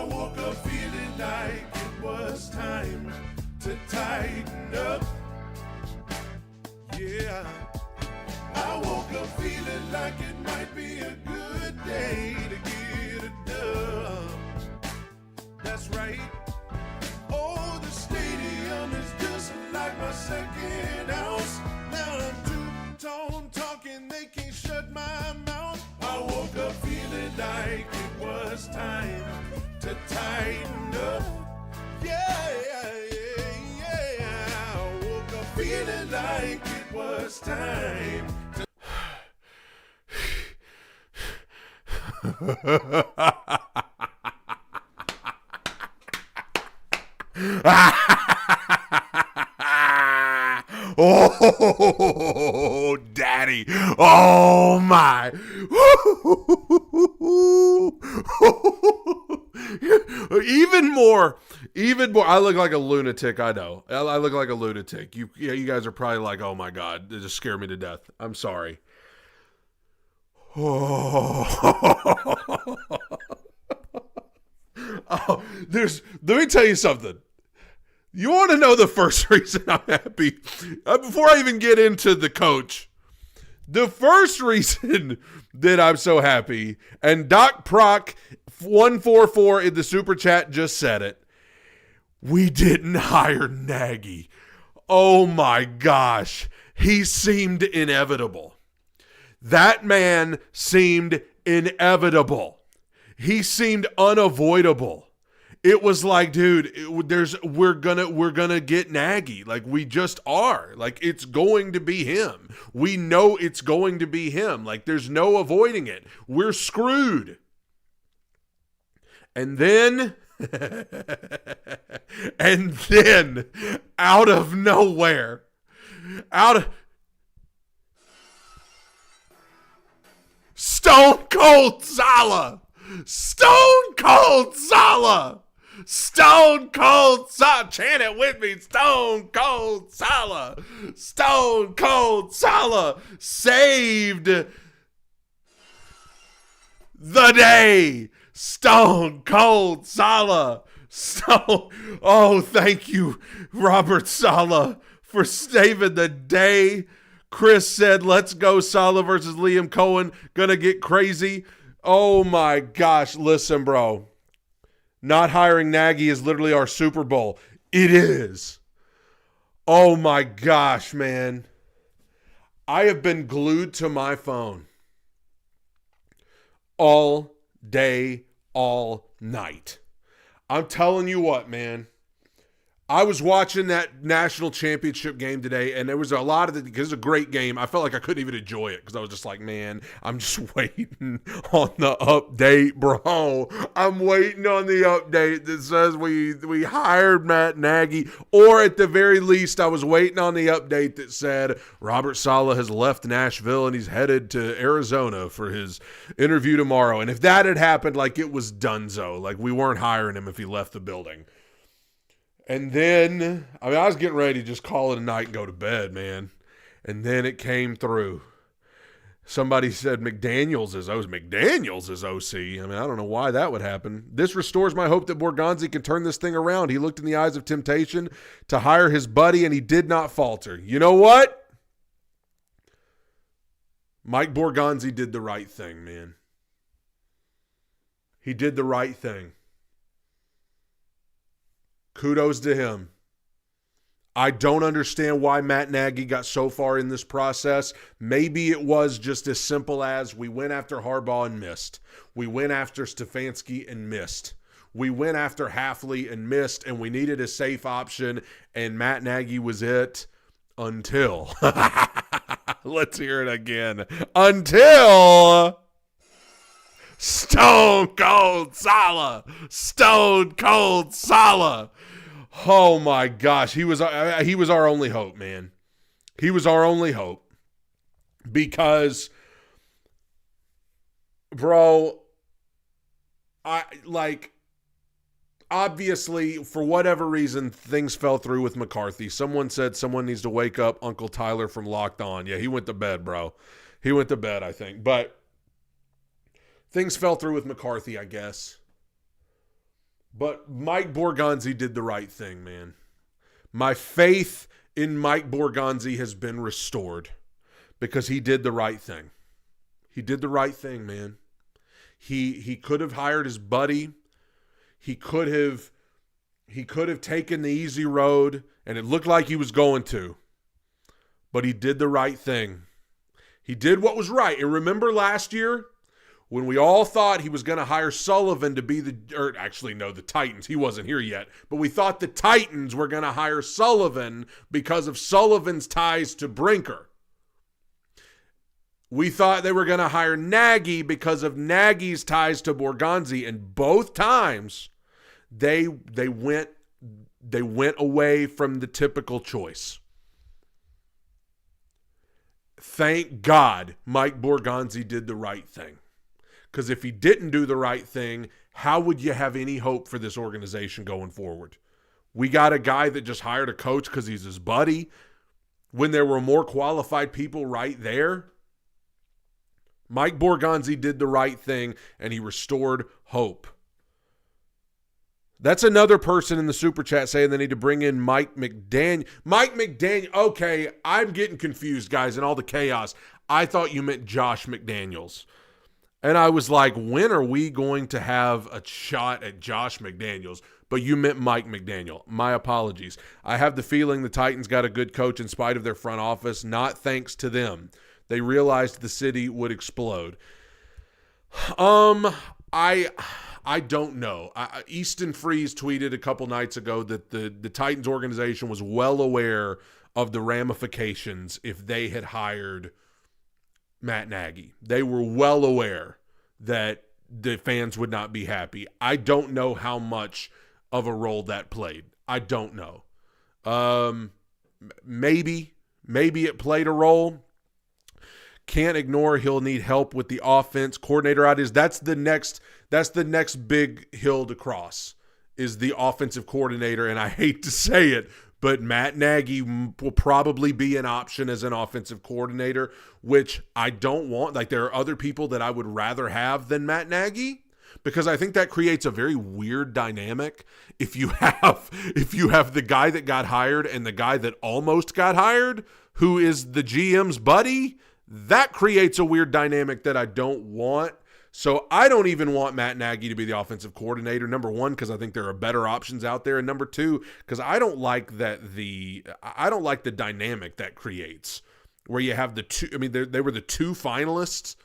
I woke up feeling like it was time to tighten up. Yeah. I woke up feeling like it might be a good day to get it done. That's right. Oh, the stadium is just like my second house. Now I'm two-tone talking, they can't shut my mouth. I woke up feeling like it was time to tighten up. Yeah, yeah, yeah, yeah. I woke up feeling like it was time to... Oh, daddy. Oh, my. Even more. I look like a lunatic, I know. I look like a lunatic. You guys are probably like, oh, my God. It just scared me to death. I'm sorry. Oh. Oh, let me tell you something. You want to know the first reason I'm happy? Before I even get into the coach, the first reason that I'm so happy, and Doc Proc 144 in the super chat just said it, we didn't hire Nagy. Oh my gosh. He seemed inevitable. That man seemed inevitable. He seemed unavoidable. It was like, dude, we're gonna get Nagy. Like, we just are. Like, it's going to be him. We know it's going to be him. Like, there's no avoiding it. We're screwed. And then out of nowhere, Stone Cold Salah. Stone Cold Salah. Stone Cold Salah. Chant it with me. Stone Cold Salah. Stone Cold Salah saved the day. Stone Cold Salah. Oh, thank you, Robert Saleh, for saving the day. Chris said, let's go Salah versus Liam Cohen. Gonna get crazy. Oh my gosh. Listen, bro. Not hiring Nagy is literally our Super Bowl. It is. Oh my gosh, man. I have been glued to my phone all day, all night. I'm telling you what, man. I was watching that national championship game today, and there was a lot of it because it's a great game. I felt like I couldn't even enjoy it because I was just like, man, I'm just waiting on the update, bro. I'm waiting on the update that says we hired Matt Nagy, or at the very least, I was waiting on the update that said Robert Saleh has left Nashville and he's headed to Arizona for his interview tomorrow. And if that had happened, like, it was donezo. Like, we weren't hiring him if he left the building. And then, I was getting ready to just call it a night and go to bed, man. And then it came through. Somebody said McDaniels is OC. I don't know why that would happen. This restores my hope that Borgonzi can turn this thing around. He looked in the eyes of temptation to hire his buddy, and he did not falter. You know what? Mike Borgonzi did the right thing, man. He did the right thing. Kudos to him. I don't understand why Matt Nagy got so far in this process. Maybe it was just as simple as we went after Harbaugh and missed. We went after Stefanski and missed. We went after Hafley and missed, and we needed a safe option, and Matt Nagy was it until. Let's hear it again. Until Stone Cold Salah. Stone Cold Salah. Oh my gosh, he was our only hope, man. He was our only hope. Because, bro, obviously, for whatever reason, things fell through with McCarthy. Someone said someone needs to wake up Uncle Tyler from Locked On. Yeah, he went to bed, bro. He went to bed, I think. But things fell through with McCarthy, I guess. But Mike Borgonzi did the right thing, man. My faith in Mike Borgonzi has been restored because he did the right thing. He did the right thing, man. He could have hired his buddy. He could have taken the easy road, and it looked like he was going to. But he did the right thing. He did what was right. And remember last year when we all thought he was going to hire Sullivan to be the Titans. He wasn't here yet. But we thought the Titans were going to hire Sullivan because of Sullivan's ties to Brinker. We thought they were going to hire Nagy because of Nagy's ties to Borgonzi, and both times they went away from the typical choice. Thank God Mike Borgonzi did the right thing. Because if he didn't do the right thing, how would you have any hope for this organization going forward? We got a guy that just hired a coach because he's his buddy when there were more qualified people right there. Mike Borgonzi did the right thing, and he restored hope. That's another person in the super chat saying they need to bring in Mike McDaniel. Mike McDaniel. Okay, I'm getting confused, guys, in all the chaos. I thought you meant Josh McDaniels. And I was like, when are we going to have a shot at Josh McDaniels? But you meant Mike McDaniel. My apologies. I have the feeling the Titans got a good coach in spite of their front office, not thanks to them. They realized the city would explode. I don't know. Easton Freeze tweeted a couple nights ago that the Titans organization was well aware of the ramifications if they had hired Matt Nagy. They were well aware that the fans would not be happy. I don't know how much of a role that played. I don't know. Maybe it played a role. Can't ignore he'll need help with the offense. Coordinator ideas. That's the next big hill to cross is the offensive coordinator. And I hate to say it, but Matt Nagy will probably be an option as an offensive coordinator, which I don't want. Like, there are other people that I would rather have than Matt Nagy, because I think that creates a very weird dynamic. If you have the guy that got hired and the guy that almost got hired, who is the GM's buddy, that creates a weird dynamic that I don't want. So I don't even want Matt Nagy to be the offensive coordinator. Number one, because I think there are better options out there, and number two, because I don't like the dynamic that creates where you have the two. I mean, they were the two finalists.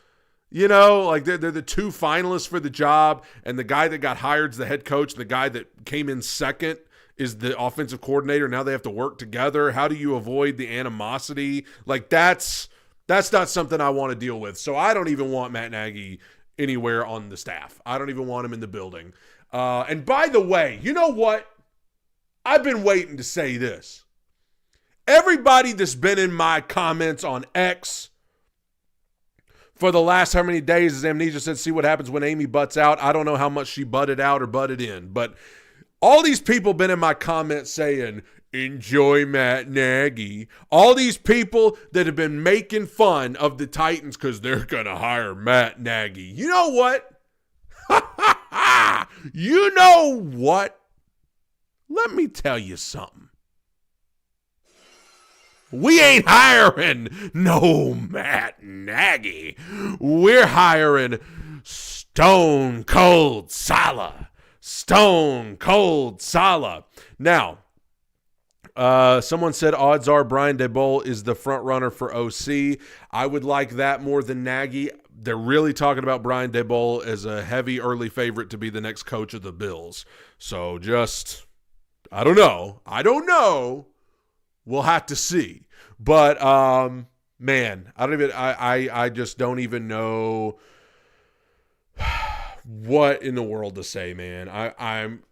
You know, like they're the two finalists for the job, and the guy that got hired is the head coach. The guy that came in second is the offensive coordinator. Now they have to work together. How do you avoid the animosity? Like that's not something I want to deal with. So I don't even want Matt Nagy anywhere on the staff. I don't even want him in the building. And by the way, you know what? I've been waiting to say this. Everybody that's been in my comments on X for the last how many days, as Amnesia said, see what happens when Amy butts out. I don't know how much she butted out or butted in, but all these people been in my comments saying, enjoy Matt Nagy. All these people that have been making fun of the Titans because they're going to hire Matt Nagy. You know what? You know what? Let me tell you something. We ain't hiring no Matt Nagy. We're hiring Stone Cold Salah. Stone Cold Salah. Now, someone said odds are Brian Daboll is the front runner for OC. I would like that more than Nagy. They're really talking about Brian Daboll as a heavy early favorite to be the next coach of the Bills. So just, I don't know. We'll have to see. But man, I just don't even know what in the world to say, man.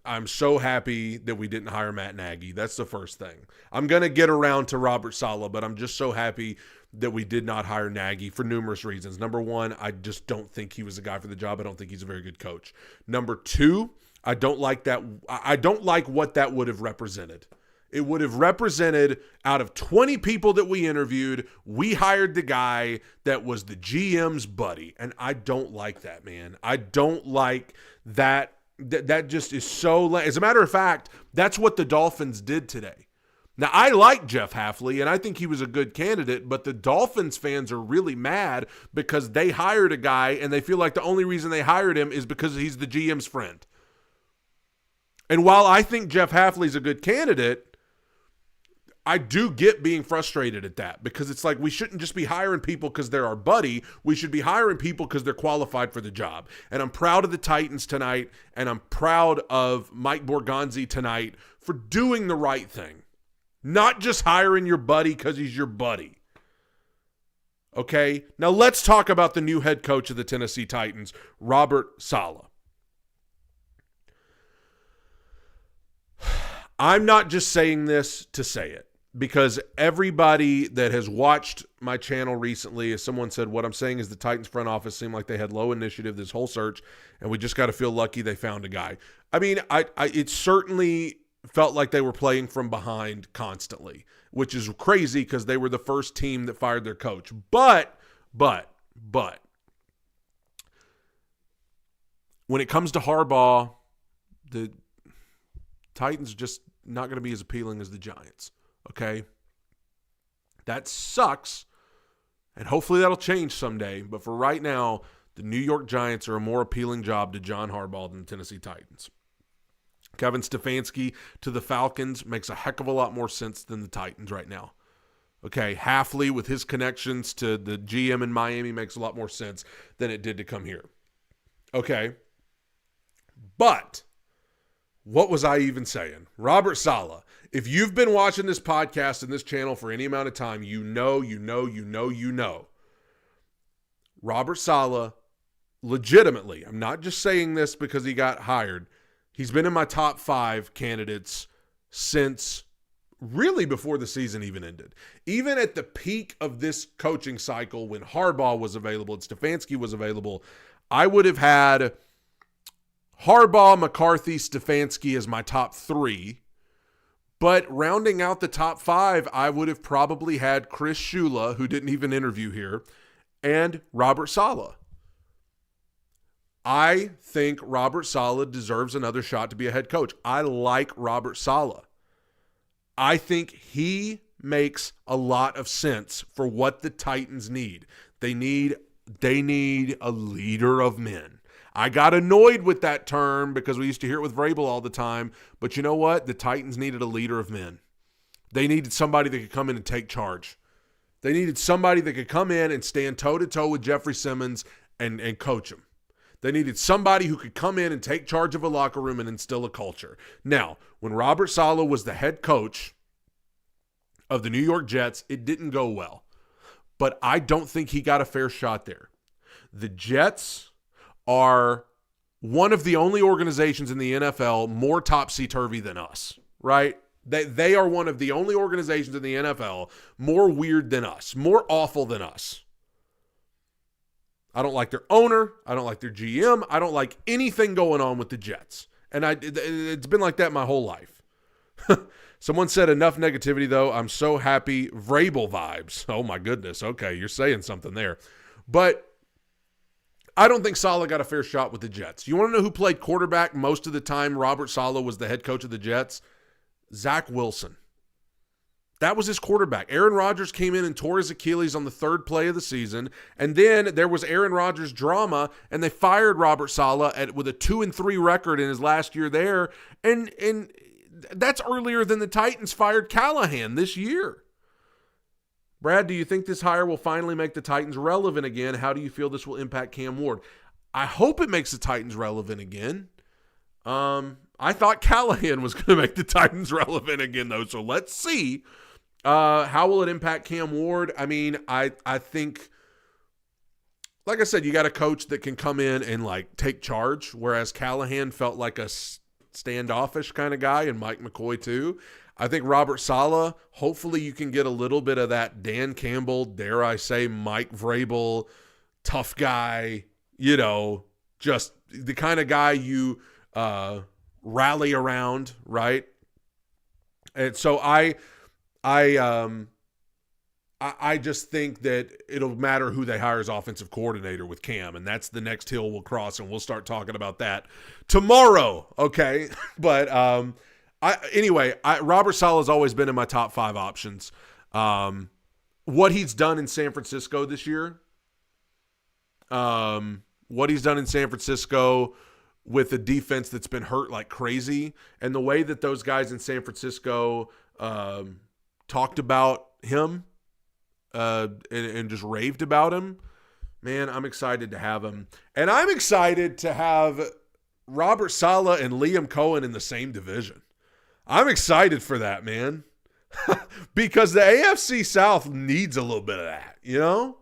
I'm so happy that we didn't hire Matt Nagy. That's the first thing. I'm going to get around to Robert Saleh, but I'm just so happy that we did not hire Nagy for numerous reasons. Number one, I just don't think he was the guy for the job. I don't think he's a very good coach. Number two, I don't like what that would have represented. It would have represented, out of 20 people that we interviewed, we hired the guy that was the GM's buddy. And I don't like that, man. I don't like that that just is so lame. As a matter of fact, that's what the Dolphins did today. Now, I like Jeff Hafley, and I think he was a good candidate, but the Dolphins fans are really mad because they hired a guy, and they feel like the only reason they hired him is because he's the GM's friend. And while I think Jeff Hafley's a good candidate, I do get being frustrated at that because it's like we shouldn't just be hiring people because they're our buddy. We should be hiring people because they're qualified for the job. And I'm proud of the Titans tonight, and I'm proud of Mike Borgonzi tonight for doing the right thing. Not just hiring your buddy because he's your buddy. Okay? Now let's talk about the new head coach of the Tennessee Titans, Robert Saleh. I'm not just saying this to say it, because everybody that has watched my channel recently, as someone said, what I'm saying is the Titans front office seemed like they had low initiative this whole search, and we just got to feel lucky they found a guy. I mean, it certainly felt like they were playing from behind constantly, which is crazy because they were the first team that fired their coach. But, when it comes to Harbaugh, the Titans are just not going to be as appealing as the Giants, okay? That sucks, and hopefully that'll change someday. But for right now, the New York Giants are a more appealing job to John Harbaugh than the Tennessee Titans. Kevin Stefanski to the Falcons makes a heck of a lot more sense than the Titans right now. Okay, Hafley with his connections to the GM in Miami makes a lot more sense than it did to come here. Okay, but what was I even saying? Robert Saleh. If you've been watching this podcast and this channel for any amount of time, you know. Robert Saleh, legitimately, I'm not just saying this because he got hired. He's been in my top 5 candidates since really before the season even ended. Even at the peak of this coaching cycle when Harbaugh was available and Stefanski was available, I would have had Harbaugh, McCarthy, Stefanski as my top 3. But rounding out the top 5, I would have probably had Chris Shula, who didn't even interview here, and Robert Saleh. I think Robert Saleh deserves another shot to be a head coach. I like Robert Saleh. I think he makes a lot of sense for what the Titans need. They need a leader of men. I got annoyed with that term because we used to hear it with Vrabel all the time. But you know what? The Titans needed a leader of men. They needed somebody that could come in and take charge. They needed somebody that could come in and stand toe-to-toe with Jeffrey Simmons and coach him. They needed somebody who could come in and take charge of a locker room and instill a culture. Now, when Robert Saleh was the head coach of the New York Jets, it didn't go well. But I don't think he got a fair shot there. The Jets are one of the only organizations in the NFL more topsy-turvy than us, right? They are one of the only organizations in the NFL more weird than us, more awful than us. I don't like their owner. I don't like their GM. I don't like anything going on with the Jets. And it's been like that my whole life. Someone said enough negativity, though. I'm so happy. Vrabel vibes. Oh, my goodness. Okay, you're saying something there. But I don't think Saleh got a fair shot with the Jets. You want to know who played quarterback most of the time Robert Saleh was the head coach of the Jets? Zach Wilson. That was his quarterback. Aaron Rodgers came in and tore his Achilles on the 3rd play of the season. And then there was Aaron Rodgers drama, and they fired Robert Saleh with a 2-3 record in his last year there. And that's earlier than the Titans fired Callahan this year. Brad, do you think this hire will finally make the Titans relevant again? How do you feel this will impact Cam Ward? I hope it makes the Titans relevant again. I thought Callahan was going to make the Titans relevant again, though. So let's see. How will it impact Cam Ward? I mean, I think, like I said, you got a coach that can come in and like take charge, whereas Callahan felt like a standoffish kind of guy, and Mike McCoy too. I think Robert Saleh, hopefully you can get a little bit of that Dan Campbell, dare I say, Mike Vrabel, tough guy, just the kind of guy you rally around, right? And so I I just think that it'll matter who they hire as offensive coordinator with Cam, and that's the next hill we'll cross, and we'll start talking about that tomorrow, okay? But Robert Saleh has always been in my top 5 options. What he's done in San Francisco this year, with a defense that's been hurt like crazy, and the way that those guys in San Francisco talked about him and just raved about him, man, I'm excited to have him. And I'm excited to have Robert Saleh and Liam Cohen in the same division. I'm excited for that, man. Because the AFC South needs a little bit of that, you know?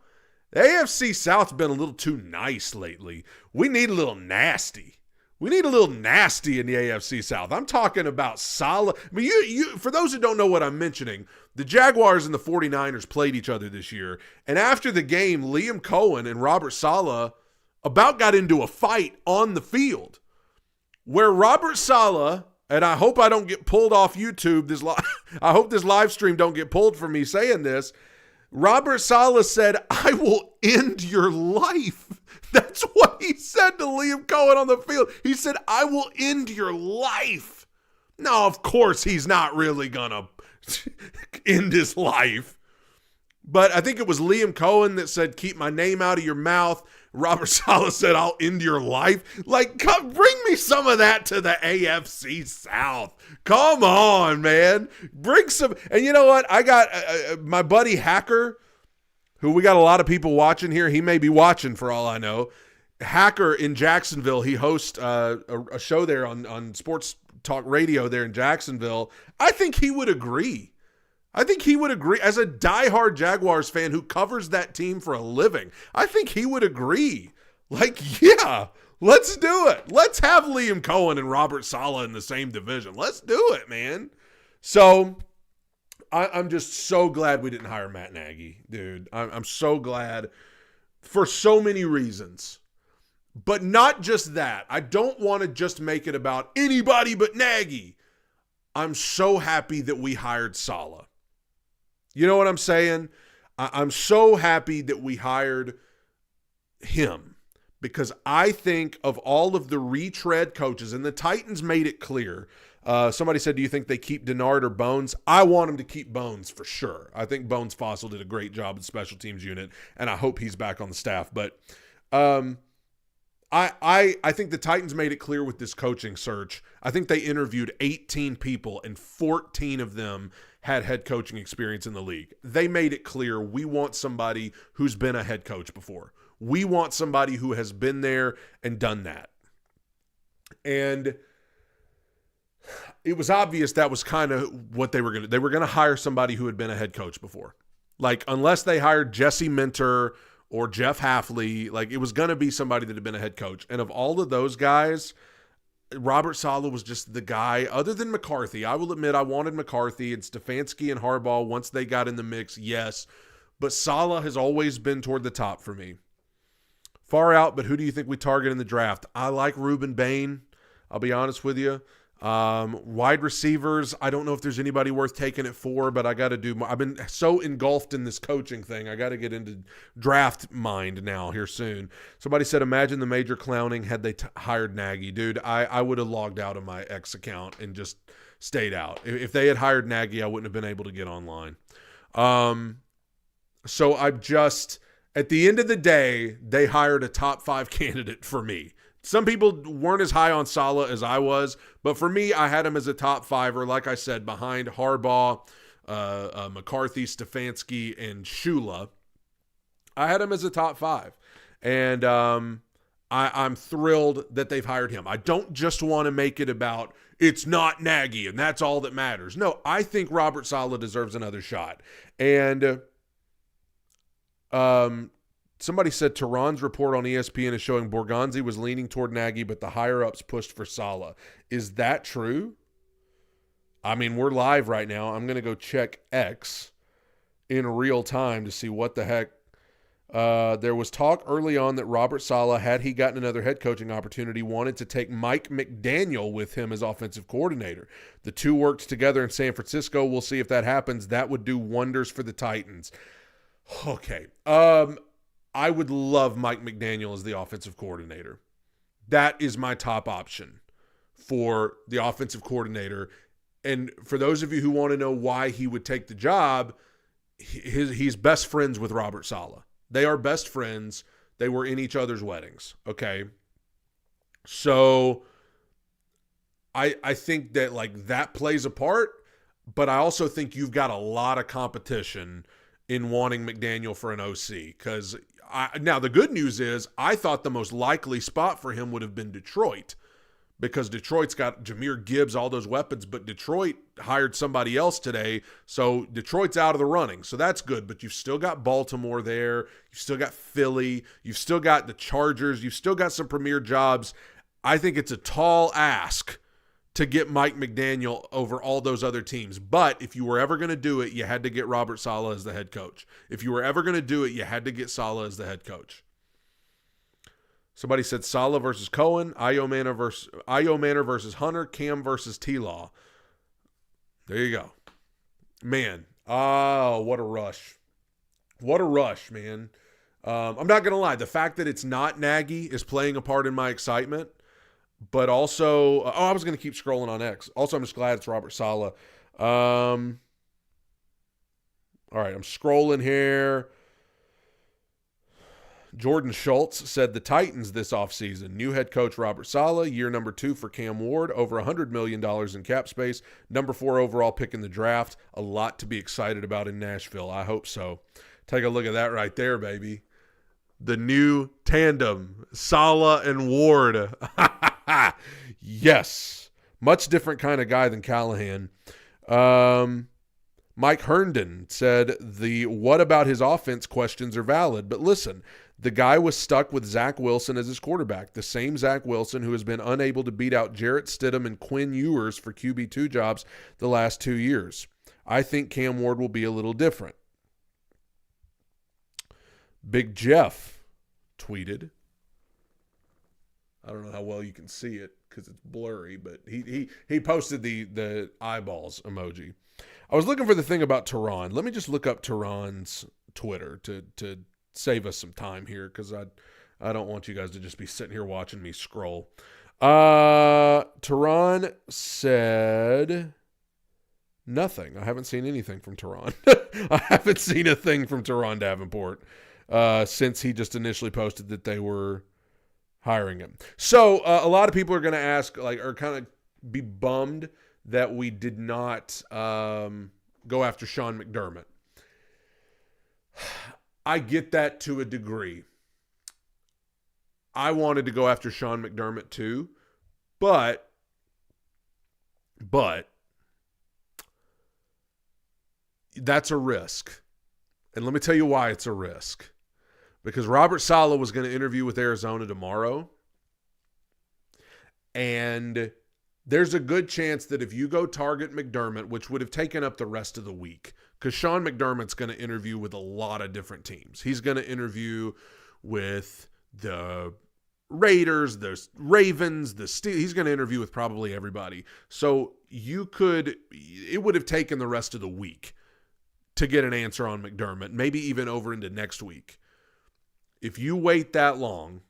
The AFC South's been a little too nice lately. We need a little nasty. We need a little nasty in the AFC South. I'm talking about Salah. I mean, you for those who don't know what I'm mentioning, the Jaguars and the 49ers played each other this year. And after the game, Liam Cohen and Robert Saleh about got into a fight on the field where Robert Saleh, and I hope I don't get pulled off YouTube. I hope this live stream don't get pulled for me saying this. Robert Saleh said, "I will end your life." That's what he said to Liam Cohen on the field. He said, "I will end your life." Now, of course, he's not really going to end his life. But I think it was Liam Cohen that said, "Keep my name out of your mouth." Robert Saleh said, "I'll end your life." Like, come, bring me some of that to the AFC South. Come on, man. Bring some. And you know what? I got my buddy Hacker, who we got a lot of people watching here. He may be watching for all I know. Hacker in Jacksonville. He hosts a show there on Sports Talk Radio there in Jacksonville. I think he would agree. As a diehard Jaguars fan who covers that team for a living. I think he would agree. Like, yeah, let's do it. Let's have Liam Cohen and Robert Saleh in the same division. Let's do it, man. So I'm just so glad we didn't hire Matt Nagy, dude. I'm so glad for so many reasons. But not just that. I don't want to just make it about anybody but Nagy. I'm so happy that we hired Saleh. You know what I'm saying? I'm so happy that we hired him because I think of all of the retread coaches, and the Titans made it clear. Somebody said, do you think they keep Denard or Bones? I want them to keep Bones for sure. I think Bones Fossil did a great job in the special teams unit, and I hope he's back on the staff. But I think the Titans made it clear with this coaching search. I think they interviewed 18 people, and 14 of them had head coaching experience in the league. They made it clear we want somebody who's been a head coach before. We want somebody who has been there and done that. And it was obvious that was kind of what they were going to. They were going to hire somebody who had been a head coach before. Like, unless they hired Jesse Minter or Jeff Hafley, like, it was going to be somebody that had been a head coach. And of all of those guys, Robert Saleh was just the guy, other than McCarthy. I will admit I wanted McCarthy and Stefanski and Harbaugh once they got in the mix, yes. But Saleh has always been toward the top for me. Far out, but who do you think we target in the draft? I like Reuben Bain. I'll be honest with you. Wide receivers, I don't know if there's anybody worth taking it for, but I got to do more. I've been so engulfed in this coaching thing. I got to get into draft mind now here soon. Somebody said, imagine the major clowning had they hired Nagy. Dude, I would have logged out of my X account and just stayed out. If they had hired Nagy, I wouldn't have been able to get online. So I just, at the end of the day, they hired a top 5 candidate for me. Some people weren't as high on Saleh as I was, but for me, I had him as a top 5er, like I said, behind Harbaugh, McCarthy, Stefanski, and Shula. I had him as a top 5, and I'm thrilled that they've hired him. I don't just want to make it about it's not Nagy, and that's all that matters. No, I think Robert Saleh deserves another shot. And somebody said Tehran's report on ESPN is showing Borgonzi was leaning toward Nagy, but the higher-ups pushed for Saleh. Is that true? I mean, we're live right now. I'm going to go check X in real time to see what the heck. There was talk early on that Robert Saleh, had he gotten another head coaching opportunity, wanted to take Mike McDaniel with him as offensive coordinator. The two worked together in San Francisco. We'll see if that happens. That would do wonders for the Titans. Okay. I would love Mike McDaniel as the offensive coordinator. That is my top option for the offensive coordinator. And for those of you who want to know why he would take the job, he's best friends with Robert Saleh. They are best friends. They were in each other's weddings. Okay. So I think that like that plays a part, but I also think you've got a lot of competition in wanting McDaniel for an OC. Because now the good news is I thought the most likely spot for him would have been Detroit, because Detroit's got Jahmyr Gibbs, all those weapons, but Detroit hired somebody else today, so Detroit's out of the running. So that's good, but you've still got Baltimore there. You've still got Philly. You've still got the Chargers. You've still got some premier jobs. I think it's a tall ask to get Mike McDaniel over all those other teams. But if you were ever going to do it, you had to get Robert Saleh as the head coach. If you were ever going to do it, you had to get Saleh as the head coach. Somebody said Saleh versus Cohen, Io Manor versus Hunter, Cam versus T-Law. There you go. Man, what a rush. What a rush, man. I'm not going to lie. The fact that it's not Nagy is playing a part in my excitement. But also, I was going to keep scrolling on X. Also, I'm just glad it's Robert Saleh. All right, I'm scrolling here. Jordan Schultz said the Titans this offseason. New head coach Robert Saleh, year number 2 for Cam Ward, over $100 million in cap space, number 4 overall pick in the draft. A lot to be excited about in Nashville. I hope so. Take a look at that right there, baby. The new tandem, Saleh and Ward. Yes. Much different kind of guy than Callahan. Mike Herndon said the what about his offense questions are valid. But listen, the guy was stuck with Zach Wilson as his quarterback, the same Zach Wilson who has been unable to beat out Jarrett Stidham and Quinn Ewers for QB2 jobs the last 2 years. I think Cam Ward will be a little different. Big Jeff tweeted. I don't know how well you can see it because it's blurry, but he posted the eyeballs emoji. I was looking for the thing about Tehran. Let me just look up Tehran's Twitter to save us some time here, because I don't want you guys to just be sitting here watching me scroll. Tehran said nothing. I haven't seen anything from Tehran. I haven't seen a thing from Tehran Davenport since he just initially posted that they were hiring him. So a lot of people are going to ask, like, or kind of be bummed that we did not go after Sean McDermott. I get that to a degree. I wanted to go after Sean McDermott too, but that's a risk. And let me tell you why it's a risk. Because Robert Saleh was going to interview with Arizona tomorrow. And there's a good chance that if you go target McDermott, which would have taken up the rest of the week, because Sean McDermott's going to interview with a lot of different teams. He's going to interview with the Raiders, the Ravens, the Steelers. He's going to interview with probably everybody. So it would have taken the rest of the week to get an answer on McDermott, maybe even over into next week. If you wait that long,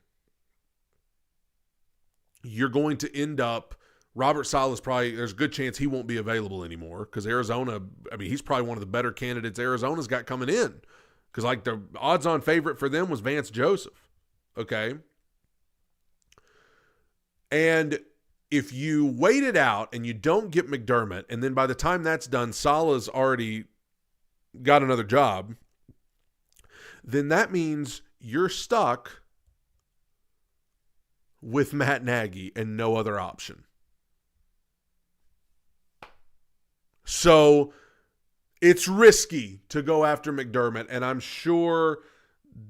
you're going to end up, Robert Saleh's probably, there's a good chance he won't be available anymore, because Arizona, I mean, he's probably one of the better candidates Arizona's got coming in, because like the odds-on favorite for them was Vance Joseph, okay? And if you wait it out and you don't get McDermott, and then by the time that's done, Saleh's already got another job, then that means you're stuck with Matt Nagy and no other option. So it's risky to go after McDermott, and I'm sure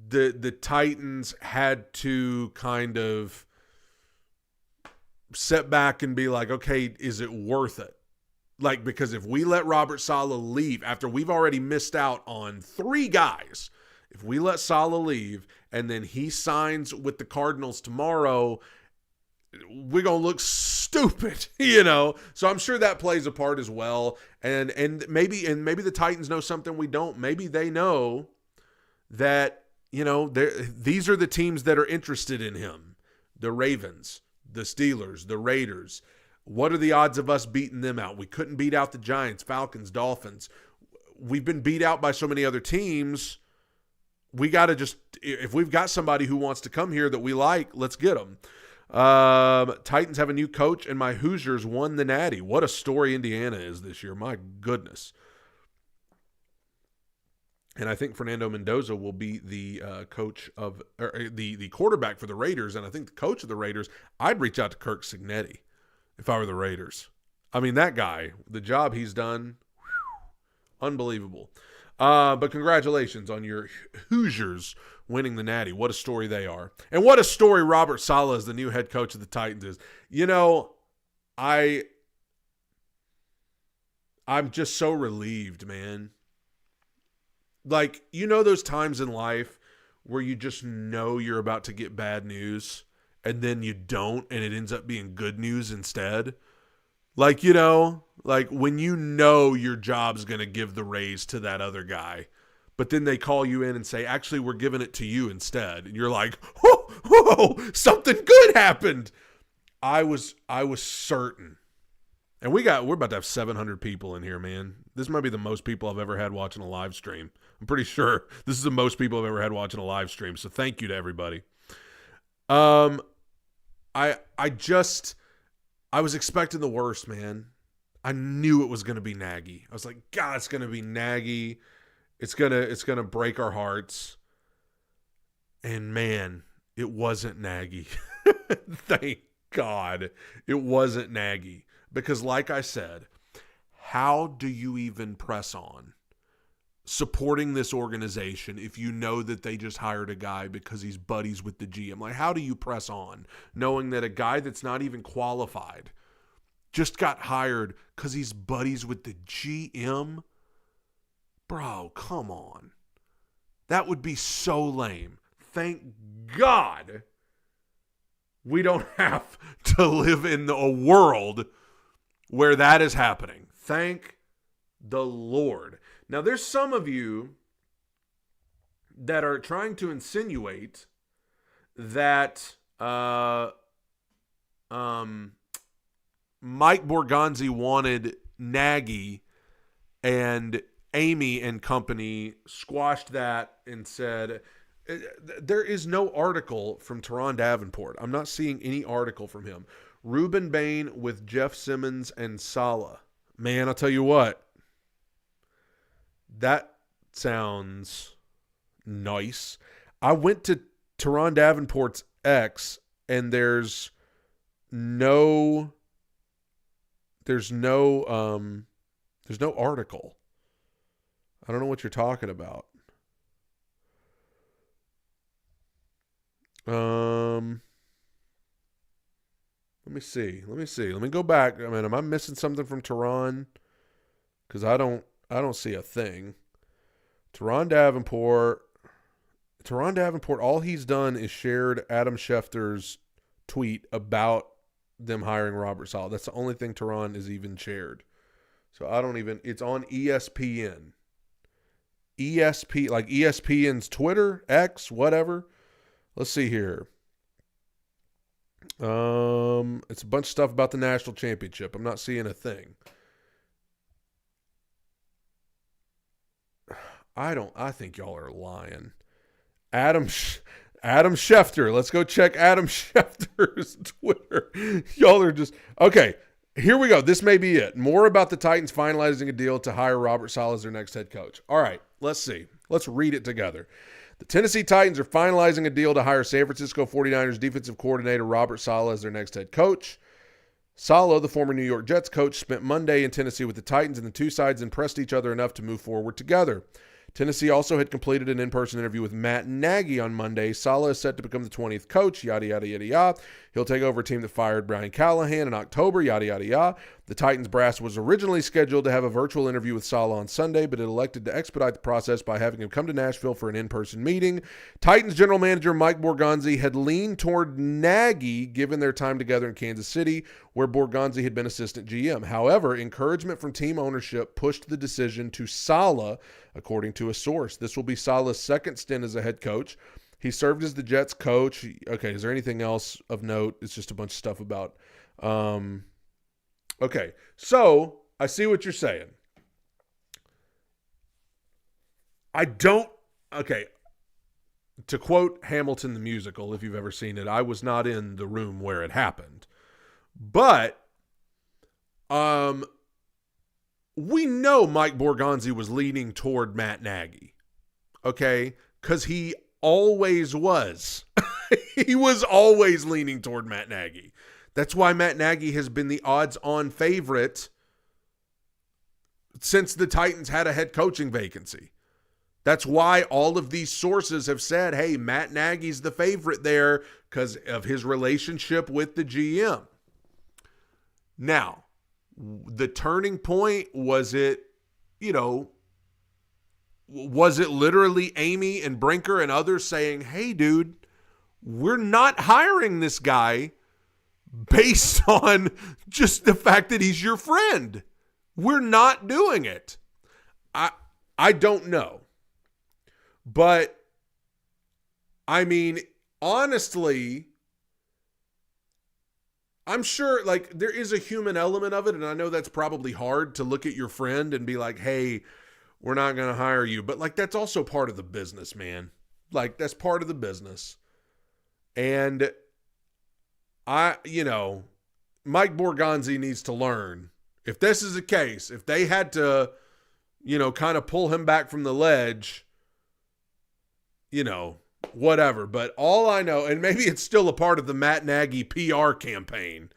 the Titans had to kind of sit back and be like, okay, is it worth it? Like, because if we let Robert Saleh leave after we've already missed out on 3 guys, if we let Saleh leave and then he signs with the Cardinals tomorrow, we're going to look stupid, you know? So I'm sure that plays a part as well. And maybe the Titans know something we don't. Maybe they know that, these are the teams that are interested in him. The Ravens, the Steelers, the Raiders. What are the odds of us beating them out? We couldn't beat out the Giants, Falcons, Dolphins. We've been beat out by so many other teams. We got to if we've got somebody who wants to come here that we like, let's get them. Titans have a new coach, and my Hoosiers won the Natty. What a story Indiana is this year. My goodness. And I think Fernando Mendoza will be the coach of the quarterback for the Raiders. And I think the coach of the Raiders, I'd reach out to Kirk Cignetti if I were the Raiders. I mean, that guy, the job he's done, unbelievable. But congratulations on your Hoosiers winning the Natty. What a story they are. And what a story Robert Saleh as the new head coach of the Titans is. I'm just so relieved, man. Like, those times in life where you just know you're about to get bad news and then you don't and it ends up being good news instead. Like, like when your job's going to give the raise to that other guy, but then they call you in and say, actually, we're giving it to you instead. And you're like, whoa, something good happened. I was certain. And we're about to have 700 people in here, man. This might be the most people I've ever had watching a live stream. I'm pretty sure this is the most people I've ever had watching a live stream. So thank you to everybody. I was expecting the worst, man. I knew it was going to be Nagy. I was like, God, it's going to be Nagy. It's going to break our hearts. And man, it wasn't Nagy. Thank God it wasn't Nagy. Because like I said, how do you even press on supporting this organization if you know that they just hired a guy because he's buddies with the GM? Like, how do you press on knowing that a guy that's not even qualified just got hired because he's buddies with the GM? Bro, come on. That would be so lame. Thank God we don't have to live in a world where that is happening. Thank the Lord. Now, there's some of you that are trying to insinuate that Mike Borgonzi wanted Nagy, and Amy and company squashed that and said, there is no article from Teron Davenport. I'm not seeing any article from him. Reuben Bain with Jeff Simmons and Salah. Man, I'll tell you what. That sounds nice. I went to Teron Davenport's X, and there's no article. I don't know what you're talking about. Let me see. Let me go back. I mean, am I missing something from Teron? Because I don't see a thing. Teron Davenport, all he's done is shared Adam Schefter's tweet about them hiring Robert Saleh. That's the only thing Teron is even shared. So it's on ESPN. Like ESPN's Twitter, X, whatever. Let's see here. It's a bunch of stuff about the national championship. I'm not seeing a thing. I think y'all are lying. Adam Schefter. Let's go check Adam Schefter's Twitter. Y'all are just okay. Here we go. This may be it. More about the Titans finalizing a deal to hire Robert Saleh as their next head coach. All right, let's see. Let's read it together. The Tennessee Titans are finalizing a deal to hire San Francisco 49ers defensive coordinator Robert Saleh as their next head coach. Saleh, the former New York Jets coach, spent Monday in Tennessee with the Titans, and the two sides impressed each other enough to move forward together. Tennessee also had completed an in-person interview with Matt Nagy on Monday. Saleh is set to become the 20th coach, yada, yada, yada, yada. He'll take over a team that fired Brian Callahan in October, yada, yada, yada. The Titans brass was originally scheduled to have a virtual interview with Saleh on Sunday, but it elected to expedite the process by having him come to Nashville for an in-person meeting. Titans general manager Mike Borgonzi had leaned toward Nagy given their time together in Kansas City, where Borgonzi had been assistant GM. However, encouragement from team ownership pushed the decision to Saleh, according to a source. This will be Saleh's second stint as a head coach. He served as the Jets coach. Okay, is there anything else of note? It's just a bunch of stuff about okay, so I see what you're saying. Okay, to quote Hamilton the musical, if you've ever seen it, I was not in the room where it happened. But we know Mike Borgonzi was leaning toward Matt Nagy, okay? Because he always was. He was always leaning toward Matt Nagy. That's why Matt Nagy has been the odds-on favorite since the Titans had a head coaching vacancy. That's why all of these sources have said, hey, Matt Nagy's the favorite there because of his relationship with the GM. Now, the turning point, was it literally Amy and Brinker and others saying, hey, dude, we're not hiring this guy based on just the fact that he's your friend. We're not doing it. I don't know. But, I mean, honestly, I'm sure, like, there is a human element of it, and I know that's probably hard to look at your friend and be like, hey, we're not going to hire you. But, like, that's also part of the business, man. Like, that's part of the business. And Mike Borgonzi needs to learn. If this is the case, if they had to, kind of pull him back from the ledge, whatever. But all I know, and maybe it's still a part of the Matt Nagy PR campaign,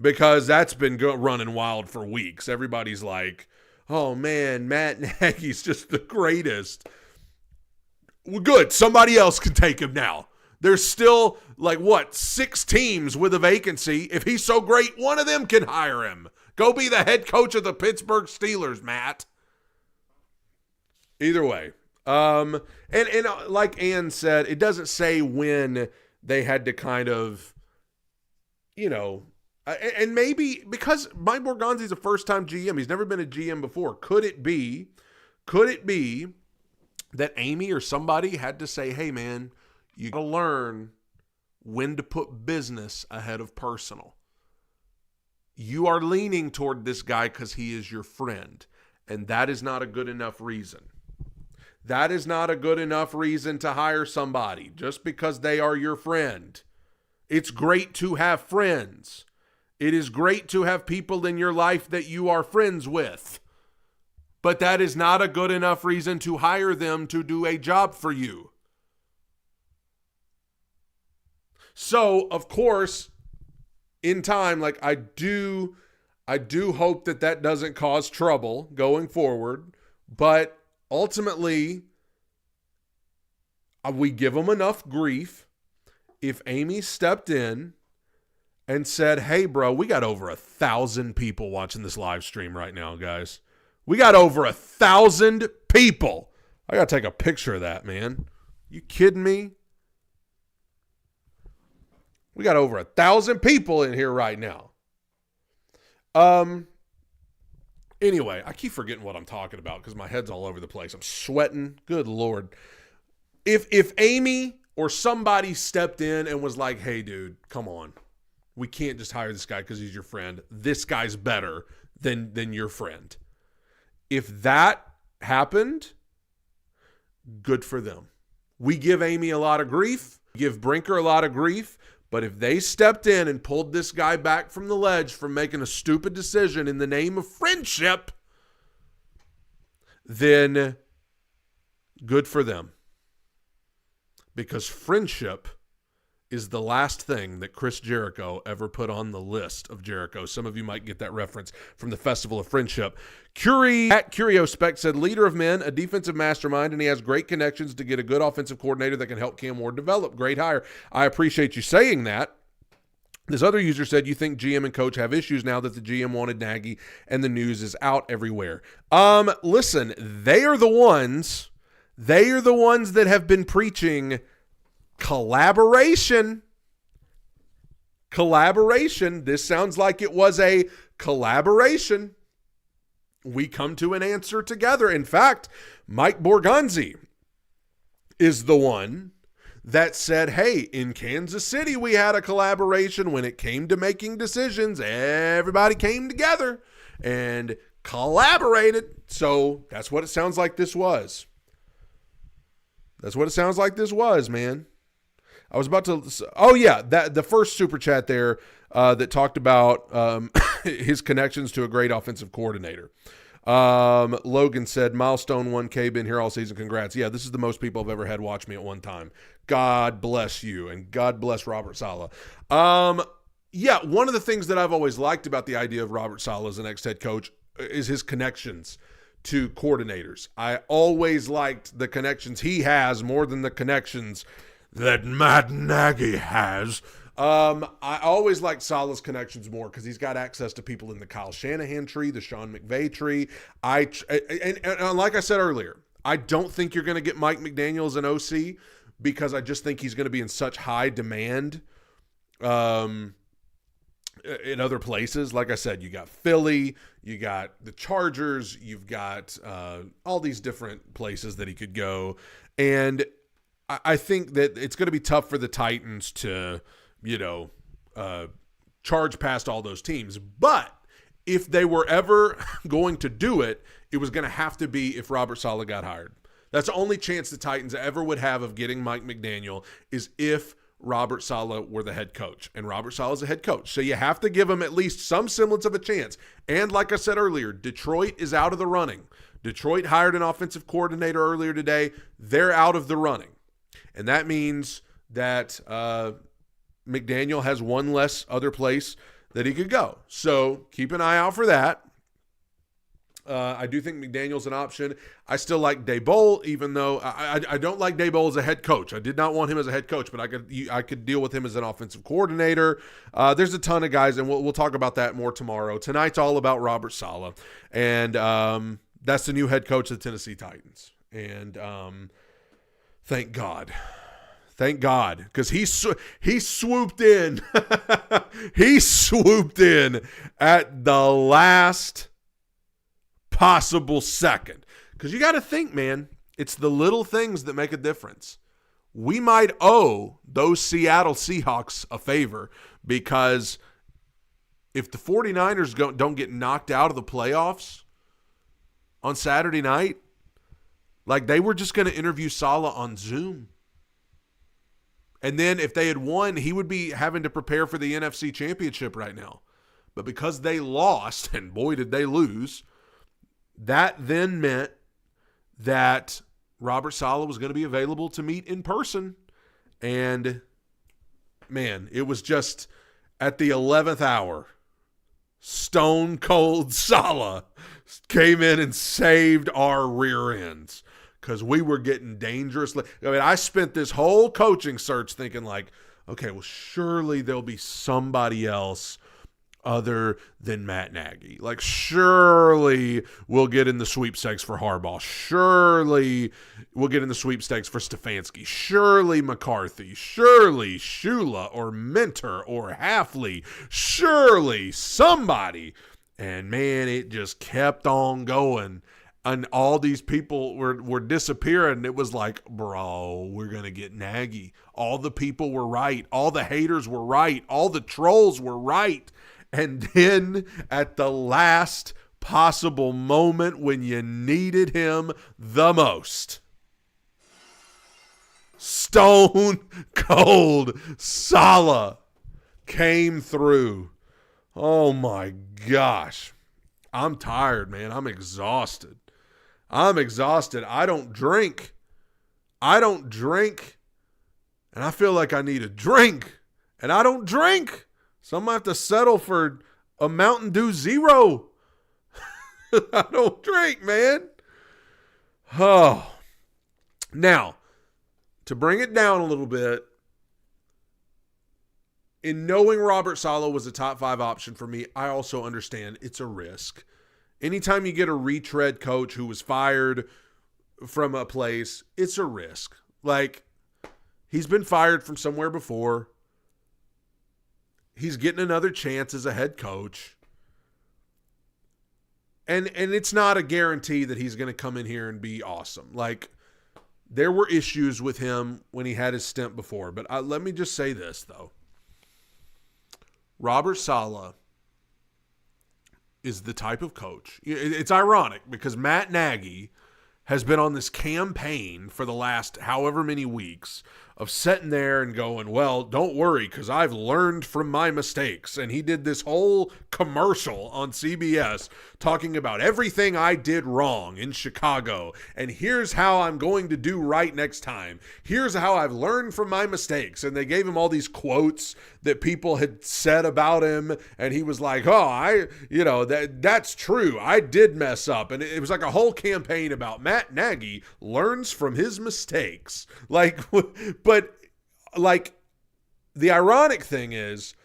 because that's been running wild for weeks. Everybody's like, oh man, Matt Nagy's just the greatest. Well, good. Somebody else can take him now. There's still, 6 teams with a vacancy. If he's so great, one of them can hire him. Go be the head coach of the Pittsburgh Steelers, Matt. Either way. And like Ann said, it doesn't say when they had to kind of, and maybe because Mike Borgonzi's a first-time GM, he's never been a GM before. Could it be that Amy or somebody had to say, hey, man, you got to learn when to put business ahead of personal. You are leaning toward this guy because he is your friend, and that is not a good enough reason. That is not a good enough reason to hire somebody just because they are your friend. It's great to have friends. It is great to have people in your life that you are friends with. But that is not a good enough reason to hire them to do a job for you. So, of course, in time, I do hope that doesn't cause trouble going forward. But ultimately, we give them enough grief. If Amy stepped in and said, hey, bro, we got over 1,000 people watching this live stream right now, guys. We got over 1,000 people. I got to take a picture of that, man. You kidding me? We got over 1,000 people in here right now. Anyway, I keep forgetting what I'm talking about because my head's all over the place. I'm sweating. Good Lord. If Amy or somebody stepped in and was like, hey, dude, come on. We can't just hire this guy because he's your friend. This guy's better than your friend. If that happened, good for them. We give Amy a lot of grief. Give Brinker a lot of grief. But if they stepped in and pulled this guy back from the ledge from making a stupid decision in the name of friendship, then good for them. Because friendship is the last thing that Chris Jericho ever put on the list of Jericho. Some of you might get that reference from the Festival of Friendship. At CurioSpec said, leader of men, a defensive mastermind, and he has great connections to get a good offensive coordinator that can help Cam Ward develop. Great hire. I appreciate you saying that. This other user said, you think GM and coach have issues now that the GM wanted Nagy and the news is out everywhere. Listen, they are the ones that have been preaching collaboration. This sounds like it was a collaboration we come to an answer together. In fact, Mike Borgonzi is the one that said, hey, in Kansas City, we had a collaboration when it came to making decisions. Everybody came together and collaborated. So that's what it sounds like this was. That's what it sounds like this was, man. I was about to, the first super chat there that talked about his connections to a great offensive coordinator. Logan said, milestone 1K, been here all season. Congrats. Yeah, this is the most people I've ever had watch me at one time. God bless you, and God bless Robert Saleh. One of the things that I've always liked about the idea of Robert Saleh as an ex-head coach is his connections to coordinators. I always liked the connections he has more than the connections that Matt Nagy has. I always liked Saleh's connections more because he's got access to people in the Kyle Shanahan tree, the Sean McVay tree. And like I said earlier, I don't think you're going to get Mike McDaniel as an OC because I just think he's going to be in such high demand in other places. Like I said, you got Philly, you got the Chargers, you've got all these different places that he could go. And I think that it's going to be tough for the Titans to, charge past all those teams. But if they were ever going to do it, it was going to have to be if Robert Saleh got hired. That's the only chance the Titans ever would have of getting Mike McDaniel is if Robert Saleh were the head coach. And Robert Saleh is a head coach. So you have to give him at least some semblance of a chance. And like I said earlier, Detroit is out of the running. Detroit hired an offensive coordinator earlier today. They're out of the running. And that means that McDaniel has one less other place that he could go. So keep an eye out for that. I do think McDaniel's an option. I still like Daboll, even though I don't like Daboll as a head coach. I did not want him as a head coach, but I could deal with him as an offensive coordinator. There's a ton of guys, and we'll talk about that more tomorrow. Tonight's all about Robert Saleh, and that's the new head coach of the Tennessee Titans. And thank God. Thank God, because he swooped in. He swooped in at the last possible second. Because you got to think, man, it's the little things that make a difference. We might owe those Seattle Seahawks a favor because if the 49ers don't get knocked out of the playoffs on Saturday night, like they were just going to interview Saleh on Zoom. And then if they had won, he would be having to prepare for the NFC Championship right now. But because they lost, and boy did they lose, that then meant that Robert Saleh was going to be available to meet in person. And, man, it was just at the 11th hour, Stone Cold Saleh came in and saved our rear ends. Because we were getting dangerously. I mean, I spent this whole coaching search thinking like, okay, well, surely there'll be somebody else other than Matt Nagy. Like, surely we'll get in the sweepstakes for Harbaugh. Surely we'll get in the sweepstakes for Stefanski. Surely McCarthy. Surely Shula or Mentor or Halfley. Surely somebody. And, man, it just kept on going. And all these people were disappearing. It was like, bro, we're going to get Nagy. All the people were right. All the haters were right. All the trolls were right. And then at the last possible moment when you needed him the most, Stone Cold Saleh came through. Oh, my gosh. I'm tired, man. I'm exhausted. I don't drink. And I feel like I need a drink. And I don't drink. So I'm going to have to settle for a Mountain Dew Zero. I don't drink, man. Oh. Now, to bring it down a little bit, in knowing Robert Saleh was a top 5 option for me, I also understand it's a risk. Anytime you get a retread coach who was fired from a place, it's a risk. Like, he's been fired from somewhere before. He's getting another chance as a head coach. And it's not a guarantee that he's going to come in here and be awesome. Like, there were issues with him when he had his stint before. But let me just say this, though. Robert Saleh is the type of coach. It's ironic because Matt Nagy has been on this campaign for the last however many weeks of sitting there and going, well, don't worry because I've learned from my mistakes. And he did this whole commercial on CBS talking about everything I did wrong in Chicago. And here's how I'm going to do right next time. Here's how I've learned from my mistakes. And they gave him all these quotes that people had said about him. And he was like, oh, that's true. I did mess up. And it was like a whole campaign about Matt Nagy learns from his mistakes. But the ironic thing is,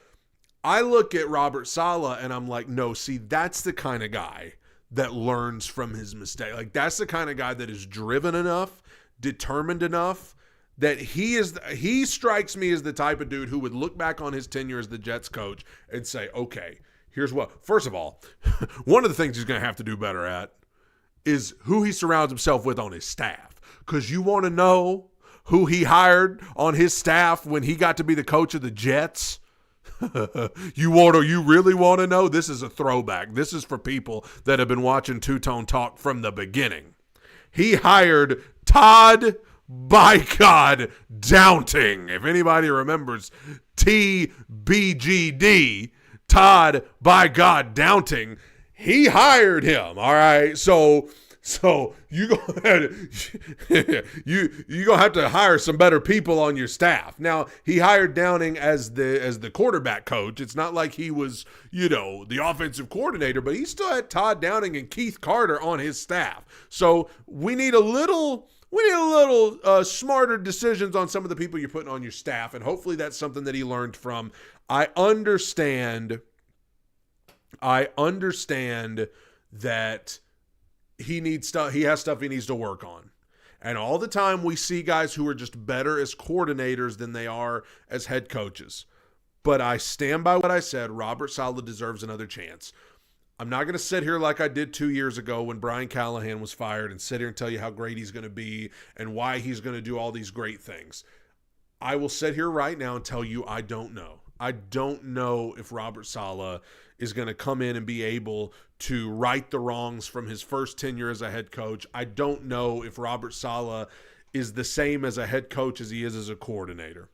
I look at Robert Saleh and I'm like, no, see, that's the kind of guy that learns from his mistake. Like, that's the kind of guy that is driven enough, determined enough that he strikes me as the type of dude who would look back on his tenure as the Jets coach and say, okay, here's what. First of all, one of the things he's going to have to do better at is who he surrounds himself with on his staff. Because you want to know who he hired on his staff when he got to be the coach of the Jets? You really want to know? This is a throwback. This is for people that have been watching Two Tone Talk from the beginning. He hired Todd, by God, Downting. If anybody remembers TBGD, Todd, by God, Downting, he hired him. All right. So you gonna have to hire some better people on your staff. Now, he hired Downing as the quarterback coach. It's not like he was, the offensive coordinator, but he still had Todd Downing and Keith Carter on his staff. So we need a little smarter decisions on some of the people you're putting on your staff, and hopefully that's something that he learned from. I understand that he has stuff he needs to work on. And all the time we see guys who are just better as coordinators than they are as head coaches. But I stand by what I said. Robert Saleh deserves another chance. I'm not going to sit here like I did 2 years ago when Brian Callahan was fired and sit here and tell you how great he's going to be and why he's going to do all these great things. I will sit here right now and tell you I don't know. I don't know if Robert Saleh is going to come in and be able to right the wrongs from his first tenure as a head coach. I don't know if Robert Saleh is the same as a head coach as he is as a coordinator.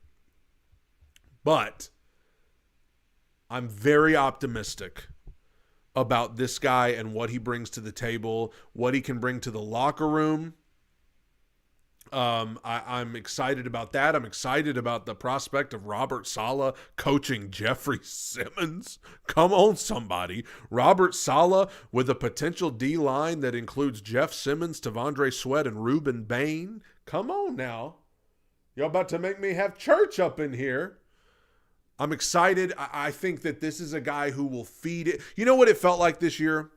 But I'm very optimistic about this guy and what he brings to the table, what he can bring to the locker room. I'm excited about that. I'm excited about the prospect of Robert Saleh coaching Jeffrey Simmons. Come on, somebody. Robert Saleh with a potential D-line that includes Jeff Simmons, Tavondre Sweat, and Ruben Bain. Come on now. Y'all about to make me have church up in here. I'm excited. I think that this is a guy who will feed it. You know what it felt like this year?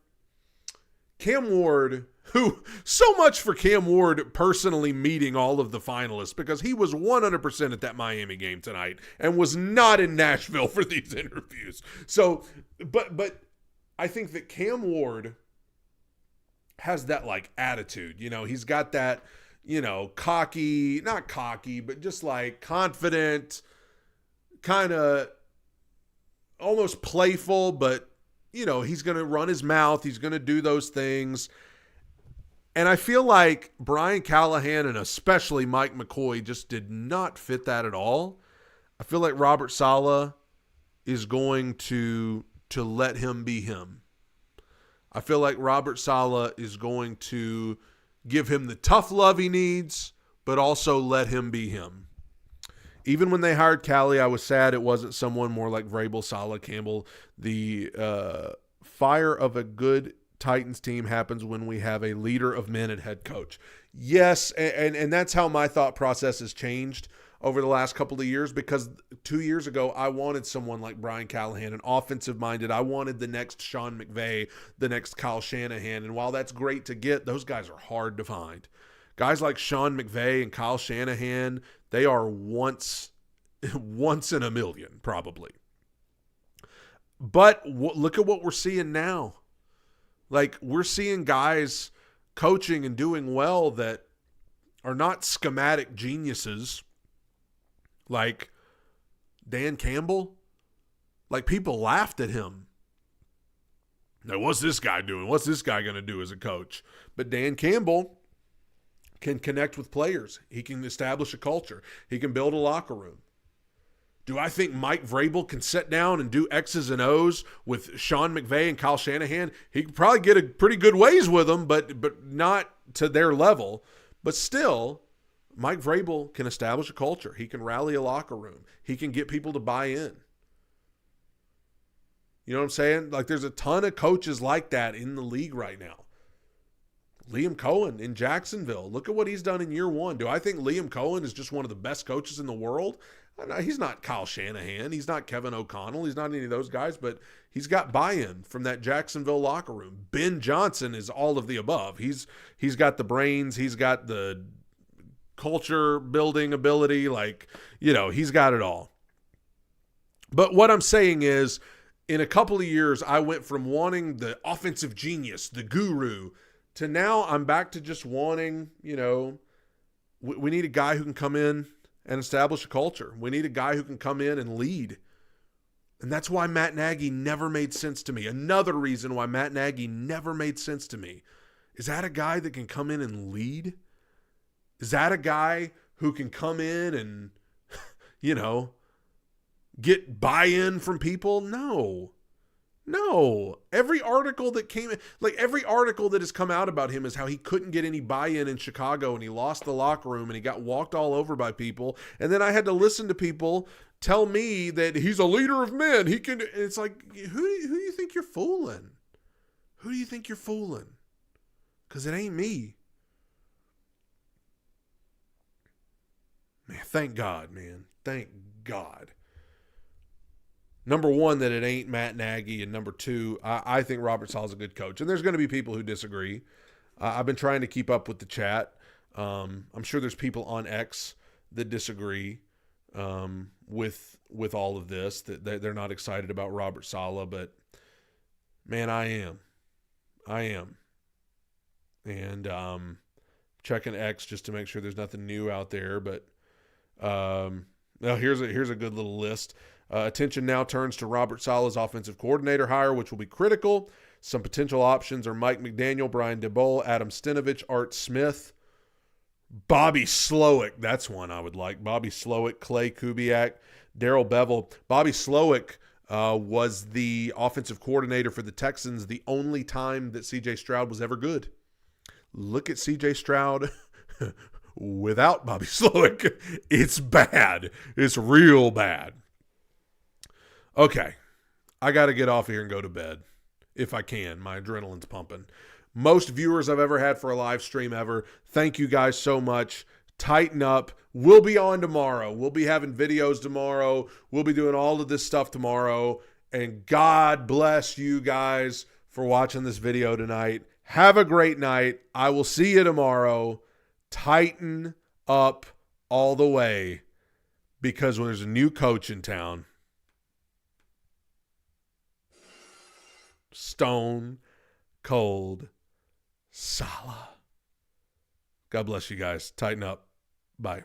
Cam Ward, who so much for Cam Ward personally meeting all of the finalists because he was 100% at that Miami game tonight and was not in Nashville for these interviews. So, but I think that Cam Ward has that like attitude, he's got that, cocky, not cocky, but just like confident, kind of almost playful, but he's going to run his mouth. He's going to do those things. And I feel like Brian Callahan and especially Mike McCoy just did not fit that at all. I feel like Robert Saleh is going to let him be him. I feel like Robert Saleh is going to give him the tough love he needs, but also let him be him. Even when they hired Callie, I was sad it wasn't someone more like Vrabel, Saleh, Campbell. The fire of a good Titans team happens when we have a leader of men at head coach. Yes, and that's how my thought process has changed over the last couple of years, because 2 years ago, I wanted someone like Brian Callahan, an offensive-minded. I wanted the next Sean McVay, the next Kyle Shanahan. And while that's great to get, those guys are hard to find. Guys like Sean McVay and Kyle Shanahan, they are once in a million, probably. But look at what we're seeing now. Like, we're seeing guys coaching and doing well that are not schematic geniuses, like Dan Campbell. Like, people laughed at him. Now, what's this guy doing? What's this guy going to do as a coach? But Dan Campbell can connect with players. He can establish a culture. He can build a locker room. Do I think Mike Vrabel can sit down and do X's and O's with Sean McVay and Kyle Shanahan? He could probably get a pretty good ways with them, but not to their level. But still, Mike Vrabel can establish a culture. He can rally a locker room. He can get people to buy in. You know what I'm saying? Like, there's a ton of coaches like that in the league right now. Liam Cohen in Jacksonville. Look at what he's done in year one. Do I think Liam Cohen is just one of the best coaches in the world? No, he's not Kyle Shanahan. He's not Kevin O'Connell. He's not any of those guys, but he's got buy-in from that Jacksonville locker room. Ben Johnson is all of the above. He's got the brains. He's got the culture building ability. Like, you know, he's got it all. But what I'm saying is, in a couple of years, I went from wanting the offensive genius, the guru, to now I'm back to just wanting, you know, we need a guy who can come in and establish a culture. We need a guy who can come in and lead. And that's why Matt Nagy never made sense to me. Another reason why Matt Nagy never made sense to me. Is that a guy that can come in and lead? Is that a guy who can come in and, you know, get buy-in from people? No. Every article that came, like every article that has come out about him is how he couldn't get any buy-in in Chicago and he lost the locker room and he got walked all over by people. And then I had to listen to people tell me that he's a leader of men. He can, it's like, who do you think you're fooling? Who do you think you're fooling? Because it ain't me. Man, thank God, man. Thank God. Number one, that it ain't Matt Nagy, and number two, I think Robert Saleh's a good coach. And there's going to be people who disagree. I've been trying to keep up with the chat. I'm sure there's people on X that disagree with all of this, that they're not excited about Robert Saleh, but man, I am. And checking X just to make sure there's nothing new out there. But now here's a good little list. Attention now turns to Robert Saleh's offensive coordinator hire, which will be critical. Some potential options are Mike McDaniel, Brian Daboll, Adam Stinovich, Art Smith, Bobby Slowick. That's one I would like. Bobby Slowick, Clay Kubiak, Darrell Bevell. Bobby Slowick was the offensive coordinator for the Texans the only time that C.J. Stroud was ever good. Look at C.J. Stroud without Bobby Slowick. It's bad. It's real bad. Okay, I got to get off here and go to bed if I can. My adrenaline's pumping. Most viewers I've ever had for a live stream ever. Thank you guys so much. Tighten up. We'll be on tomorrow. We'll be having videos tomorrow. We'll be doing all of this stuff tomorrow. And God bless you guys for watching this video tonight. Have a great night. I will see you tomorrow. Tighten up all the way, because when there's a new coach in town, Stone Cold Salah. God bless you guys. Tighten up. Bye.